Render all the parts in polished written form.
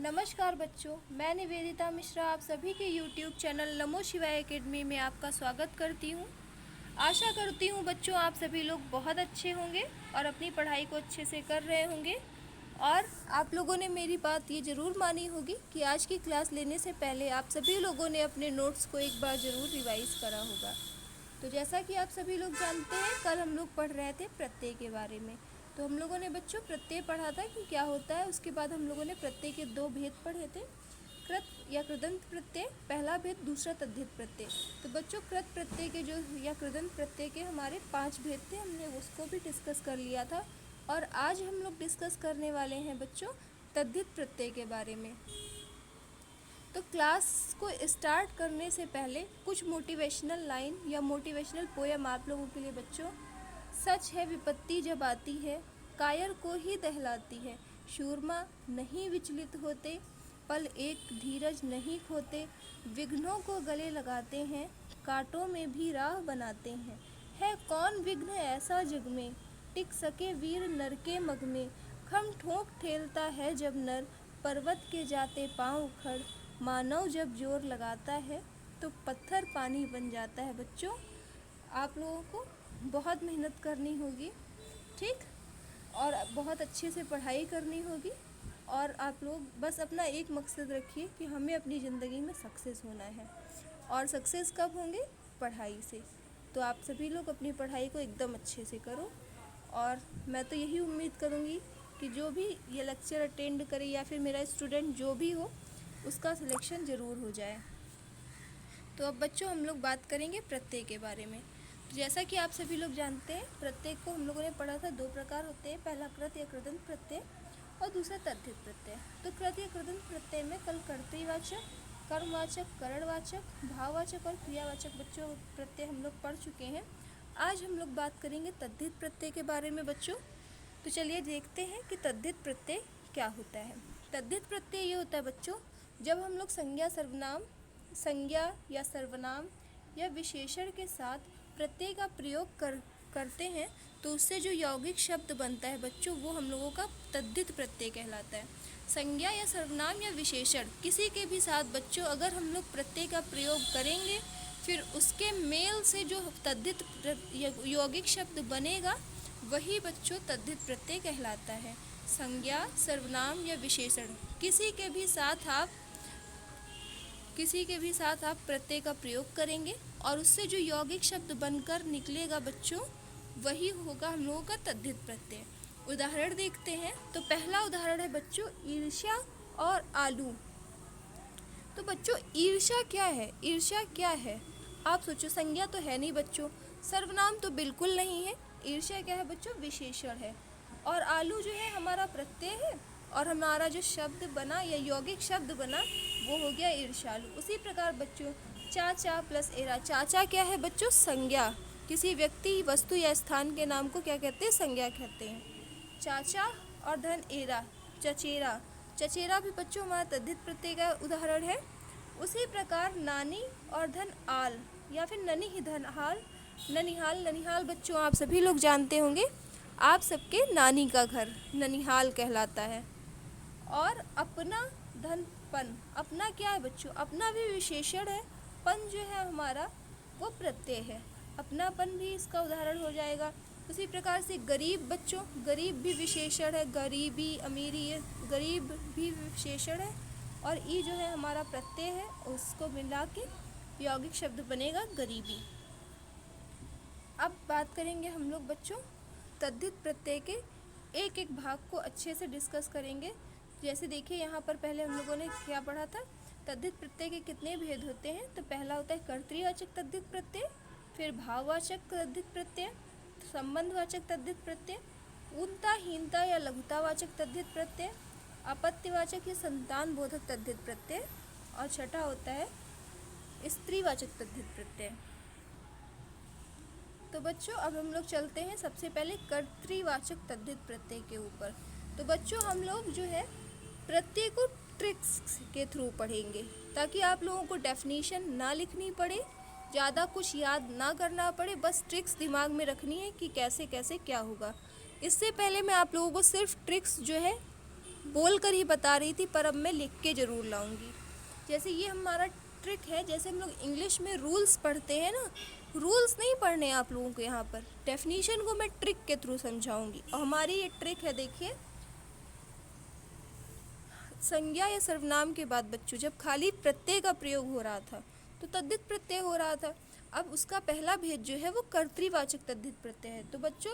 नमस्कार बच्चों, मैं निवेदिता मिश्रा आप सभी के YouTube चैनल नमो शिवाय एकेडमी में आपका स्वागत करती हूँ। आशा करती हूँ बच्चों आप सभी लोग बहुत अच्छे होंगे और अपनी पढ़ाई को अच्छे से कर रहे होंगे। और आप लोगों ने मेरी बात ये ज़रूर मानी होगी कि आज की क्लास लेने से पहले आप सभी लोगों ने अपने नोट्स को एक बार ज़रूर रिवाइज़ करा होगा। तो जैसा कि आप सभी लोग जानते हैं, कल हम लोग पढ़ रहे थे प्रत्यय के बारे में। तो हम लोगों ने बच्चों प्रत्यय पढ़ा था कि क्या होता है। उसके बाद हम लोगों ने प्रत्यय के दो भेद पढ़े थे, कृत या कृदंत प्रत्यय पहला भेद, दूसरा तद्धित प्रत्यय। तो बच्चों कृत प्रत्यय के जो या कृदंत प्रत्यय के हमारे 5 भेद थे, हमने उसको भी डिस्कस कर लिया था। और आज हम लोग डिस्कस करने वाले हैं बच्चों तद्धित प्रत्यय के बारे में। तो क्लास को स्टार्ट करने से पहले कुछ मोटिवेशनल लाइन या मोटिवेशनल पोयम आप लोगों के लिए बच्चों। सच है विपत्ति जब आती है, कायर को ही दहलाती है। शूरमा नहीं विचलित होते, पल एक धीरज नहीं खोते। विघ्नों को गले लगाते हैं, कांटों में भी राह बनाते हैं। है कौन विघ्न ऐसा जग में, टिक सके वीर नर के मग में। खम ठोक ठेलता है जब नर, पर्वत के जाते पाँव उखड़। मानव जब जोर लगाता है, तो पत्थर पानी बन जाता है। बच्चों आप लोगों को बहुत मेहनत करनी होगी, ठीक, और बहुत अच्छे से पढ़ाई करनी होगी। और आप लोग बस अपना एक मकसद रखिए कि हमें अपनी ज़िंदगी में सक्सेस होना है। और सक्सेस कब होंगे? पढ़ाई से। तो आप सभी लोग अपनी पढ़ाई को एकदम अच्छे से करो। और मैं तो यही उम्मीद करूँगी कि जो भी ये लेक्चर अटेंड करे या फिर मेरा स्टूडेंट जो भी हो, उसका सिलेक्शन ज़रूर हो जाए। तो अब बच्चों हम लोग बात करेंगे प्रत्यय के बारे में। तो जैसा कि आप सभी लोग जानते हैं, प्रत्यय को हम लोगों ने पढ़ा था, 2 प्रकार होते हैं, पहला कृत या कृदंत प्रत्यय और दूसरा तद्धित प्रत्यय। तो कृत या कृदंत प्रत्यय में कल कर्तृवाचक, कर्मवाचक, करणवाचक, भाववाचक और क्रियावाचक बच्चों प्रत्यय हम लोग पढ़ चुके हैं। आज हम लोग बात करेंगे तद्धित प्रत्यय के बारे में बच्चों। तो चलिए देखते हैं कि तद्धित प्रत्यय क्या होता है। तद्धित प्रत्यय ये होता है बच्चों, जब हम लोग संज्ञा या सर्वनाम या विशेषण के साथ प्रत्यय का प्रयोग करते हैं, तो उससे जो यौगिक शब्द बनता है बच्चों, वो हम लोगों का तद्धित प्रत्यय कहलाता है। संज्ञा या सर्वनाम या विशेषण किसी के भी साथ बच्चों अगर हम लोग प्रत्यय का प्रयोग करेंगे, फिर उसके मेल से जो तद्धित यौगिक शब्द बनेगा, वही बच्चों तद्धित प्रत्यय कहलाता है। संज्ञा, सर्वनाम या विशेषण किसी के भी साथ आप प्रत्यय का प्रयोग करेंगे और उससे जो यौगिक शब्द बनकर निकलेगा बच्चों, वही होगा हम लोगों का तद्धित प्रत्यय। उदाहरण देखते हैं। तो पहला उदाहरण है बच्चों ईर्ष्या और आलू। तो बच्चों ईर्ष्या क्या है? ईर्ष्या क्या है? आप सोचो, संज्ञा तो है नहीं बच्चों, सर्वनाम तो बिल्कुल नहीं है। ईर्ष्या क्या है बच्चों? विशेषण है। और आलू जो है हमारा प्रत्यय है, और हमारा जो शब्द बना या यौगिक शब्द बना वो हो गया ईर्ष्यालु। उसी प्रकार बच्चों चाचा प्लस एरा, चाचा क्या है बच्चों? संज्ञा। किसी व्यक्ति, वस्तु या स्थान के नाम को क्या कहते हैं? संज्ञा कहते हैं। चाचा और धन एरा, चचेरा। चचेरा भी बच्चों हमारा तद्धित प्रत्यय का उदाहरण है। उसी प्रकार नानी और धन आल या फिर ननिहाल बच्चों आप सभी लोग जानते होंगे, आप सबके नानी का घर ननिहाल कहलाता है। और अपना धन पन, अपना क्या है बच्चों? अपना भी विशेषण है, पन जो है हमारा वो प्रत्यय है। अपनापन भी इसका उदाहरण हो जाएगा। उसी प्रकार से गरीब बच्चों, गरीब भी विशेषण है, गरीबी, अमीरी, ये गरीब भी विशेषण है। और ई जो है हमारा प्रत्यय है, उसको मिला के यौगिक शब्द बनेगा गरीबी। अब बात करेंगे हम लोग बच्चों तद्धित प्रत्यय के एक एक भाग को अच्छे से डिस्कस करेंगे। जैसे देखिए यहाँ पर पहले हम लोगों ने क्या पढ़ा था, तद्धित प्रत्यय के कितने भेद होते हैं। तो पहला होता है कर्तृवाचक तद्धित प्रत्यय, फिर भाववाचक तद्धित प्रत्यय, संबंधवाचक तद्धित प्रत्यय, ऊनता हीनता या लघुतावाचक तद्धित प्रत्यय, आपत्तिवाचक या संतान बोधक तद्धित प्रत्यय, और छठा होता है स्त्रीवाचक तद्धित प्रत्यय। तो बच्चों अब हम लोग चलते हैं सबसे पहले कर्तृवाचक तद्धित प्रत्यय के ऊपर। तो बच्चों हम लोग जो है प्रत्यय को ट्रिक्स के थ्रू पढ़ेंगे, ताकि आप लोगों को डेफिनेशन ना लिखनी पड़े, ज़्यादा कुछ याद ना करना पड़े, बस ट्रिक्स दिमाग में रखनी है कि कैसे कैसे क्या होगा। इससे पहले मैं आप लोगों को सिर्फ ट्रिक्स जो है बोल कर ही बता रही थी, पर अब मैं लिख के ज़रूर लाऊंगी। जैसे ये हमारा ट्रिक है, जैसे हम लोग इंग्लिश में रूल्स पढ़ते हैं ना, रूल्स नहीं पढ़ने आप लोगों को, यहाँ पर डेफिनेशन को मैं ट्रिक के थ्रू समझाऊंगी। और हमारी ये ट्रिक है, देखिए, संज्ञा या सर्वनाम के बाद बच्चों जब खाली प्रत्यय का प्रयोग हो रहा था तो तद्धित प्रत्यय हो रहा था। अब उसका पहला भेद जो है वो कर्तृवाचक तद्धित प्रत्यय है। तो बच्चों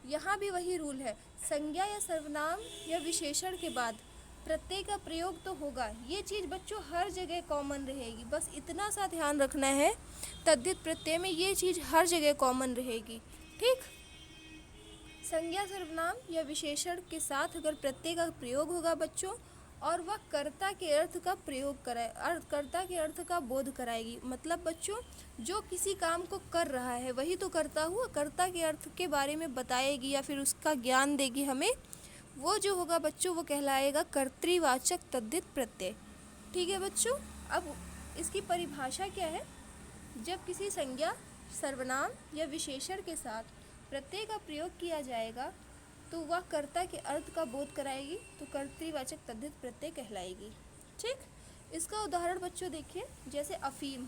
यहाँ भी वही रूल है, संज्ञा या सर्वनाम या विशेषण के बाद प्रत्यय का प्रयोग तो होगा। ये चीज़ बच्चों हर जगह कॉमन रहेगी, बस इतना सा ध्यान रखना है, तद्धित प्रत्यय में ये चीज़ हर जगह कॉमन रहेगी। ठीक, संज्ञा सर्वनाम या विशेषण के साथ अगर प्रत्यय का प्रयोग होगा बच्चों, और वह कर्ता के अर्थ का प्रयोग कराए, कर्ता के अर्थ का बोध कराएगी। मतलब बच्चों जो किसी काम को कर रहा है वही तो कर्ता हुआ, कर्ता के अर्थ के बारे में बताएगी या फिर उसका ज्ञान देगी हमें, वो जो होगा बच्चों वो कहलाएगा कर्तृवाचक तद्धित प्रत्यय। ठीक है बच्चों, अब इसकी परिभाषा क्या है, जब किसी संज्ञा सर्वनाम या विशेषण के साथ प्रत्यय का प्रयोग किया जाएगा तो वह कर्ता के अर्थ का बोध कराएगी, तो कर्तृवाचक तद्धित प्रत्यय कहलाएगी। ठीक, इसका उदाहरण बच्चों देखिए, जैसे अफीम।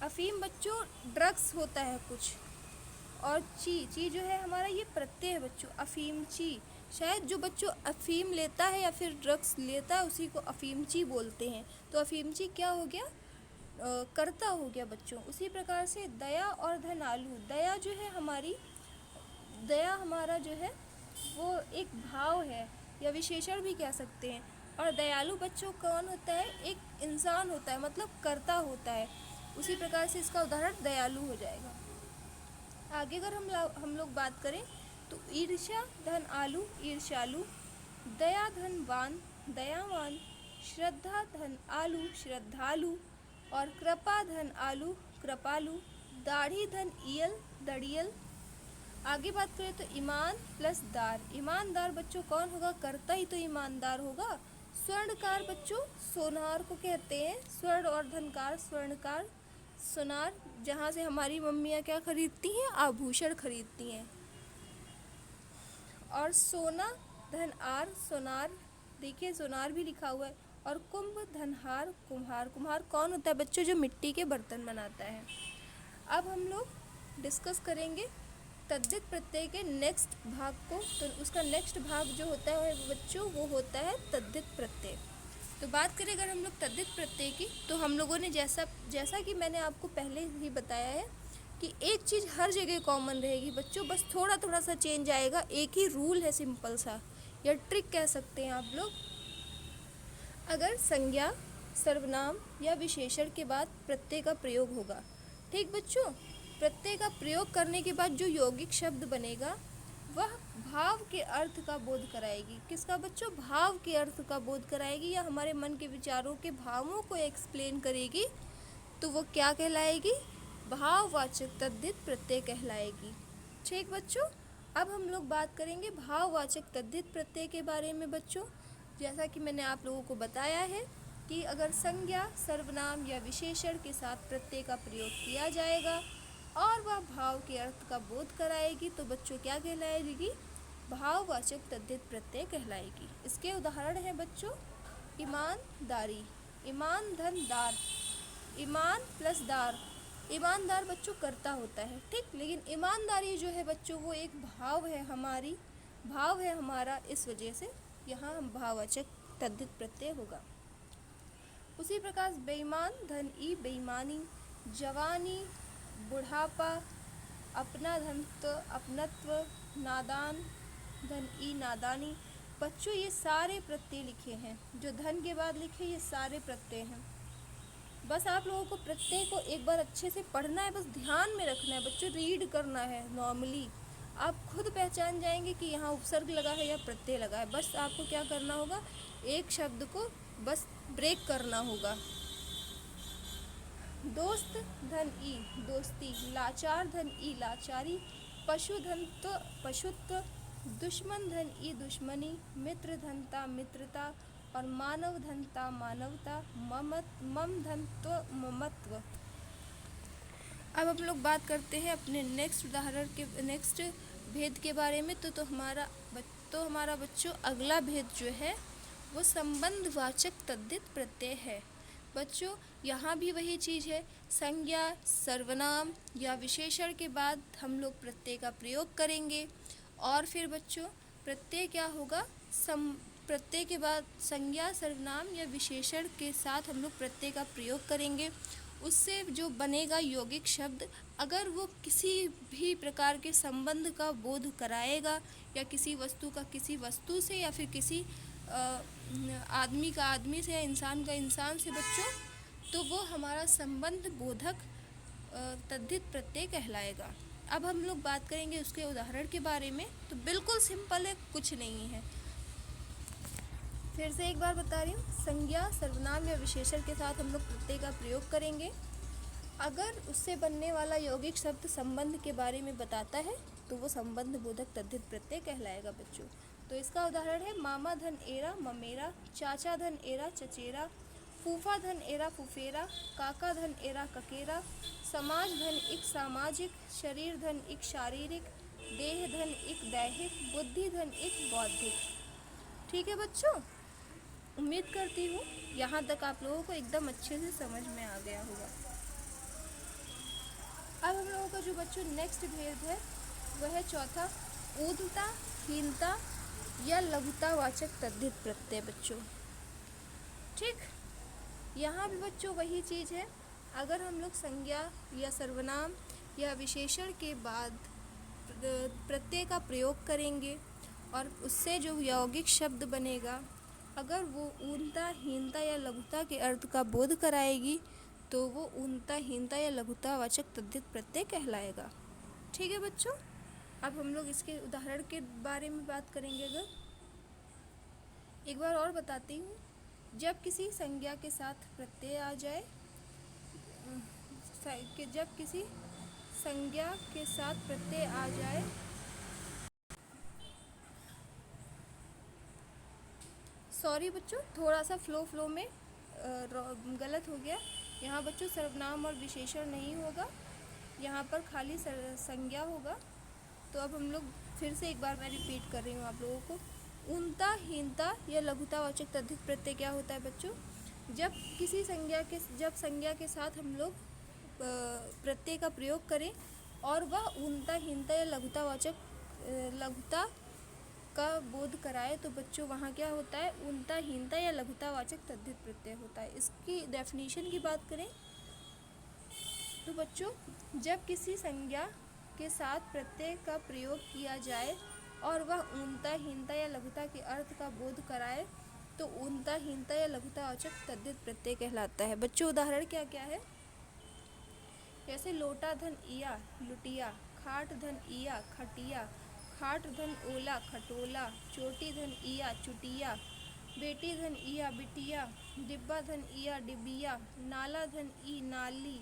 अफीम बच्चों ड्रग्स होता है कुछ, और ची जो है हमारा ये प्रत्यय है बच्चों, अफीम ची। शायद जो बच्चों अफीम लेता है या फिर ड्रग्स लेता है उसी को अफीमची बोलते हैं। तो अफीमची क्या हो गया, कर्ता हो गया बच्चों। उसी प्रकार से दया और धनालु, दया जो है हमारी, दया हमारा जो है वो एक भाव है या विशेषण भी कह सकते हैं। और दयालु बच्चों कौन होता है, एक इंसान होता है, मतलब कर्ता होता है। उसी प्रकार से इसका उदाहरण दयालु हो जाएगा। आगे अगर हम लोग बात करें तो ईर्ष्या धन आलू ईर्ष्यालु, दया धनवान दयावान, श्रद्धा धन आलू श्रद्धालु, और कृपा धन आलू कृपालु, दाढ़ी धन ईयल दड़ियल। आगे बात करें तो ईमान प्लस दार, ईमानदार बच्चों कौन होगा, कर्ता ही तो ईमानदार होगा। स्वर्णकार बच्चों सोनार को कहते हैं, स्वर्ण और धनकार स्वर्णकार, सोनार जहाँ से हमारी मम्मियाँ क्या खरीदती हैं, आभूषण खरीदती हैं। और सोना धन आर सोनार, देखिए सोनार भी लिखा हुआ है। और कुंभ धनहार कुम्हार, कुम्हार कौन होता है बच्चों, जो मिट्टी के बर्तन बनाता है। अब हम लोग डिस्कस करेंगे तद्धित प्रत्यय के नेक्स्ट भाग को। तो उसका नेक्स्ट भाग जो होता है बच्चों वो होता है तद्धित प्रत्यय। तो बात करें अगर हम लोग तद्धित प्रत्यय की, तो हम लोगों ने जैसा कि मैंने आपको पहले ही बताया है कि एक चीज़ हर जगह कॉमन रहेगी बच्चों, बस थोड़ा थोड़ा सा चेंज आएगा। एक ही रूल है, सिंपल सा, या ट्रिक कह सकते हैं आप लोग। अगर संज्ञा सर्वनाम या विशेषण के बाद प्रत्यय का प्रयोग होगा, ठीक बच्चों, प्रत्यय का प्रयोग करने के बाद जो यौगिक शब्द बनेगा वह भाव के अर्थ का बोध कराएगी। किसका बच्चों, भाव के अर्थ का बोध कराएगी, या हमारे मन के विचारों के भावों को एक्सप्लेन करेगी। तो वो क्या कहलाएगी, भाववाचक तद्धित प्रत्यय कहलाएगी। ठीक बच्चों, अब हम लोग बात करेंगे भाववाचक तद्धित प्रत्यय के बारे में बच्चों। जैसा कि मैंने आप लोगों को बताया है कि अगर संज्ञा सर्वनाम या विशेषण के साथ प्रत्यय का प्रयोग किया जाएगा और वह भाव के अर्थ का बोध कराएगी तो बच्चों क्या कहलाएगी, भाववाचक तद्धित प्रत्यय कहलाएगी। इसके उदाहरण हैं बच्चों, ईमानदारी, ईमान धन दार, ईमान प्लस दार, ईमानदार बच्चों कर्ता होता है, ठीक, लेकिन ईमानदारी जो है बच्चों वो एक भाव है, भाव है हमारा, इस वजह से यहाँ हम भाववाचक तद्धित प्रत्यय होगा। उसी प्रकार बेईमान धन ई बेईमानी, जवानी बुढ़ापा, अपना धन अपनत्व, नादान धन ई नादानी। बच्चों ये सारे प्रत्यय लिखे हैं, जो धन के बाद लिखे ये सारे प्रत्यय हैं। बस आप लोगों को प्रत्यय को एक बार अच्छे से पढ़ना है, बस ध्यान में रखना है बच्चों, रीड करना है। नॉर्मली आप खुद पहचान जाएंगे कि यहाँ उपसर्ग लगा है या प्रत्यय लगा है। बस आपको क्या करना होगा, एक शब्द को बस ब्रेक करना होगा। दोस्त धन ई दोस्ती, लाचार धन ई लाचारी, पशुधन तो पशुत्व, दुश्मन धन ई दुश्मनी, मित्र धनता मित्रता, और मानव धनता मानवता, मम धन तो ममत्व। अब हम लोग बात करते हैं अपने नेक्स्ट उदाहरण के नेक्स्ट भेद के बारे में। तो हमारा तो हमारा बच्चों अगला भेद जो है वो संबंधवाचक तद्धित प्रत्यय है। बच्चों यहाँ भी वही चीज़ है, संज्ञा सर्वनाम या विशेषण के बाद हम लोग प्रत्यय का प्रयोग करेंगे और फिर बच्चों प्रत्यय क्या होगा, प्रत्यय के बाद संज्ञा सर्वनाम या विशेषण के साथ हम लोग प्रत्यय का प्रयोग करेंगे। उससे जो बनेगा यौगिक शब्द, अगर वो किसी भी प्रकार के संबंध का बोध कराएगा या किसी वस्तु का किसी वस्तु से या फिर किसी आदमी का आदमी से या इंसान का इंसान से बच्चों, तो वो हमारा संबंध बोधक तद्धित प्रत्यय कहलाएगा। अब हम लोग बात करेंगे उसके उदाहरण के बारे में। तो बिल्कुल सिंपल है, कुछ नहीं है। फिर से एक बार बता रही हूँ, संज्ञा सर्वनाम या विशेषण के साथ हम लोग प्रत्यय का प्रयोग करेंगे। अगर उससे बनने वाला यौगिक शब्द संबंध के बारे में बताता है तो वो संबंध बोधक तद्धित प्रत्यय कहलाएगा बच्चों। तो इसका उदाहरण है मामा धन एरा ममेरा, चाचा धन एरा चचेरा, फूफा धन एरा फुफेरा, काका धन एरा ककेरा, समाज धन इक सामाजिक, शरीर धन इक शारीरिक, देह धन इक दैहिक, बुद्धि धन इक बौद्धिक। ठीक है बच्चों, उम्मीद करती हूँ यहाँ तक आप लोगों को एकदम अच्छे से समझ में आ गया होगा। अब हम लोगों का जो बच्चों नेक्स्ट भेद है वह है चौथा, ऊर्ध्वता हीनता या लघुतावाचक तद्धित प्रत्यय बच्चों। ठीक, यहाँ भी बच्चों वही चीज़ है, अगर हम लोग संज्ञा या सर्वनाम या विशेषण के बाद प्रत्यय का प्रयोग करेंगे और उससे जो यौगिक शब्द बनेगा, अगर वो ऊर्ध्वता हीनता या लघुता के अर्थ का बोध कराएगी तो वो ऊर्ध्वता हीनता या लघुतावाचक तद्धित प्रत्यय कहलाएगा। ठीक है बच्चों, अब हम लोग इसके उदाहरण के बारे में बात करेंगे। अगर एक बार और बताती हूँ, जब किसी संज्ञा के साथ प्रत्यय आ जाए, जब किसी संज्ञा के साथ प्रत्यय आ जाए, सॉरी बच्चों थोड़ा सा फ्लो में गलत हो गया। यहाँ बच्चों सर्वनाम और विशेषण नहीं होगा, यहाँ पर खाली संज्ञा होगा। तो अब हम लोग फिर से एक बार मैं रिपीट कर रही हूँ आप लोगों को। ऊर्ध्वता हीनता या लघुतावाचक तद्धित प्रत्यय क्या होता है बच्चों, जब किसी संज्ञा के साथ हम लोग प्रत्यय का प्रयोग करें और वह ऊर्ध्वता हीनता या लघुता का बोध कराए तो बच्चों वहाँ क्या होता है, ऊर्ध्वता हीनता या लघुतावाचक तद्धित प्रत्यय होता है। इसकी डेफिनेशन की बात करें तो बच्चों, जब किसी संज्ञा के साथ प्रत्यय का प्रयोग किया जाए और वह ऊर्ध्वता हीनता या लघुता के अर्थ का बोध कराए तो ऊर्ध्वता हीनता या लघुतावाचक तद्धित प्रत्यय कहलाता है। बच्चों उदाहरण क्या क्या है, जैसे लोटा धन इया लुटिया, खाट धन इया खटिया, खाट धन ओला खटोला, चोटी धन इया चुटिया, बेटी धन इया बिटिया, डिब्बा धन इया डिबिया, नाला धन ई नाली,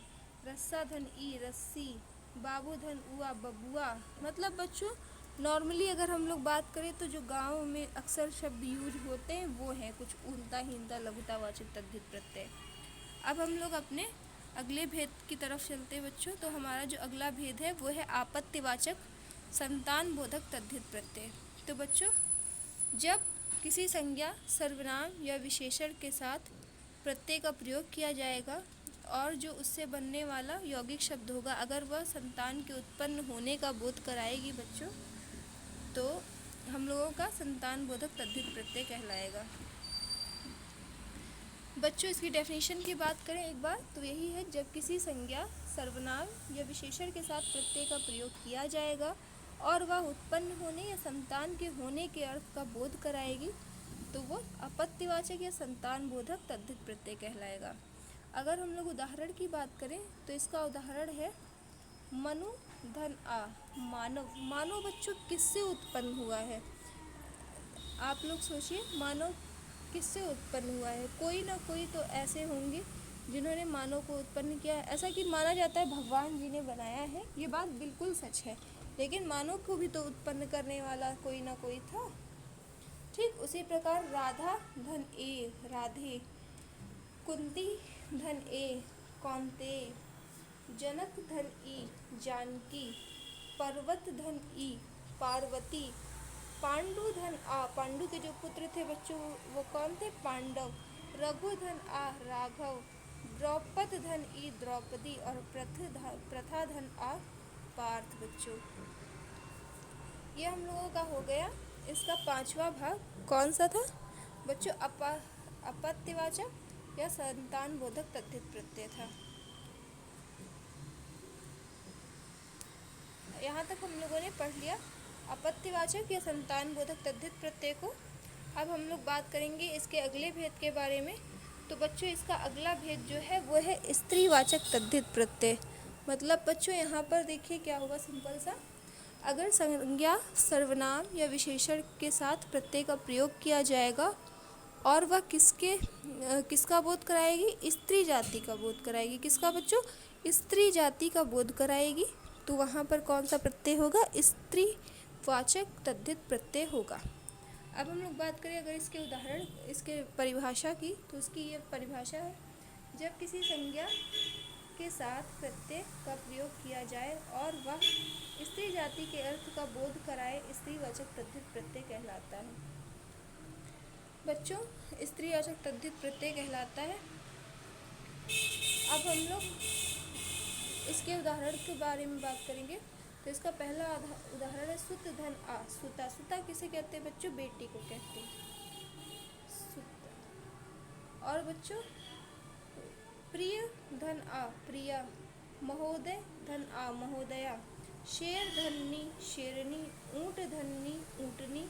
रस्सा धन ई रस्सी, बाबू धन उआ बबुआ। मतलब बच्चों नॉर्मली अगर हम लोग बात करें तो जो गाँव में अक्सर शब्द यूज होते हैं वो हैं कुछ ऊर्ध्वता हीनता लघुतावाचक तद्धित प्रत्यय। अब हम लोग अपने अगले भेद की तरफ चलते हैं बच्चों। तो हमारा जो अगला भेद है वो है आपत्तिवाचक संतान बोधक तद्धित प्रत्यय। तो बच्चों जब किसी संज्ञा सर्वनाम या विशेषण के साथ प्रत्यय का प्रयोग किया जाएगा और जो उससे बनने वाला यौगिक शब्द होगा, अगर वह संतान के उत्पन्न होने का बोध कराएगी बच्चों, तो हम लोगों का संतान बोधक तद्धित प्रत्यय कहलाएगा। बच्चों इसकी डेफिनेशन की बात करें एक बार तो यही है, जब किसी संज्ञा सर्वनाम या विशेषण के साथ प्रत्यय का प्रयोग किया जाएगा और वह उत्पन्न होने या संतान के होने के अर्थ का बोध कराएगी तो वो आपत्तिवाचक या संतान बोधक तद्धित प्रत्यय कहलाएगा। अगर हम लोग उदाहरण की बात करें तो इसका उदाहरण है मनु धन आ मानव। मानव बच्चों किससे उत्पन्न हुआ है, आप लोग सोचिए, मानव किससे उत्पन्न हुआ है। कोई ना कोई तो ऐसे होंगे जिन्होंने मानव को उत्पन्न किया है। ऐसा कि माना जाता है भगवान जी ने बनाया है, ये बात बिल्कुल सच है, लेकिन मानव को भी तो उत्पन्न करने वाला कोई ना कोई था। ठीक उसी प्रकार राधा धन ए राधे, कुंती धन ए कौंतेय, जनक धन ई जानकी, पर्वत धन ई पार्वती, पांडु धन आ, पांडु के जो पुत्र थे बच्चों वो कौन थे? पांडव। रघु धन आ, राघव। द्रौपद धन ई, द्रौपदी। और प्रथा धन आ, पार्थ बच्चों। ये हम लोगों का हो गया इसका 5वां भाग। कौन सा था बच्चों? अपत्यवाचक या संतान बोधक तद्धित प्रत्यय था। यहाँ तक हम लोगों ने पढ़ लिया अपत्यवाचक या संतान बोधक तद्धित प्रत्यय को। अब हम लोग बात करेंगे इसके अगले भेद के बारे में। तो बच्चों इसका अगला भेद जो है वो है स्त्रीवाचक तद्धित प्रत्यय। मतलब बच्चों यहाँ पर देखिए क्या होगा, सिंपल सा, अगर संज्ञा सर्वनाम या विशेषण के साथ प्रत्यय का प्रयोग किया जाएगा और वह किसका बोध कराएगी? स्त्री जाति का बोध कराएगी। किसका बच्चों? स्त्री जाति का बोध कराएगी। तो वहाँ पर कौन सा प्रत्यय होगा? स्त्रीवाचक तद्धित प्रत्यय होगा। अब हम लोग बात करें अगर इसके उदाहरण, इसके परिभाषा की, तो उसकी ये परिभाषा है, जब किसी संज्ञा के साथ प्रत्यय का प्रयोग किया जाए और वह स्त्री जाति के अर्थ का बोध कराए, स्त्रीवाचक तद्धित प्रत्यय कहलाता है। बच्चों स्त्रीवाचक तद्धित प्रत्यय कहलाता है। अब हम लोग इसके उदाहरण के बारे में बात करेंगे। तो इसका पहला उदाहरण है सुत धन आ, सुता। सुता किसे कहते हैं बच्चों? बेटी को कहते हैं सुता। और बच्चों प्रिय धन आ, प्रिया। महोदय धन आ, महोदया। शेर धन्नी, शेरनी। ऊँट धन्नी, ऊँटनी।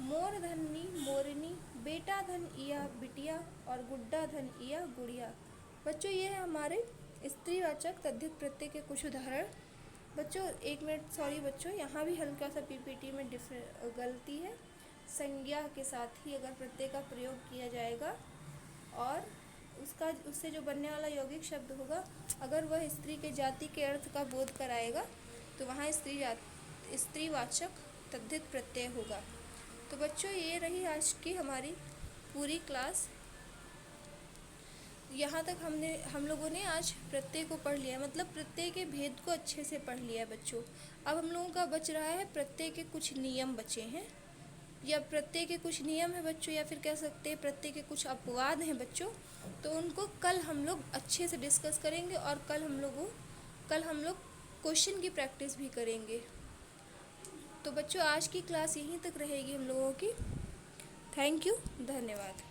मोर धन्नी, मोरनी। बेटा धन इया, बिटिया। और गुड्डा धन इया, गुड़िया। बच्चों ये है हमारे स्त्रीवाचक तद्धित प्रत्यय के कुछ उदाहरण। बच्चों एक मिनट, सॉरी बच्चों, यहाँ भी हल्का सा पीपीटी में गलती है। संज्ञा के साथ ही अगर प्रत्यय का प्रयोग किया जाएगा और उससे जो बनने वाला यौगिक शब्द होगा, अगर वह स्त्री के जाति के अर्थ का बोध कराएगा तो वहाँ स्त्रीवाचक तद्धित प्रत्यय होगा। तो बच्चों ये रही आज की हमारी पूरी क्लास। यहाँ तक हम लोगों ने आज प्रत्यय को पढ़ लिया, मतलब प्रत्यय के भेद को अच्छे से पढ़ लिया बच्चों। अब हम लोगों का बच रहा है प्रत्यय के कुछ नियम बचे हैं, या प्रत्यय के कुछ नियम है बच्चों, या फिर कह सकते हैं प्रत्यय के कुछ अपवाद हैं बच्चों। तो उनको कल हम लोग अच्छे से डिस्कस करेंगे और कल हम लोग क्वेश्चन की प्रैक्टिस भी करेंगे। तो बच्चों आज की क्लास यहीं तक रहेगी हम लोगों की। थैंक यू, धन्यवाद।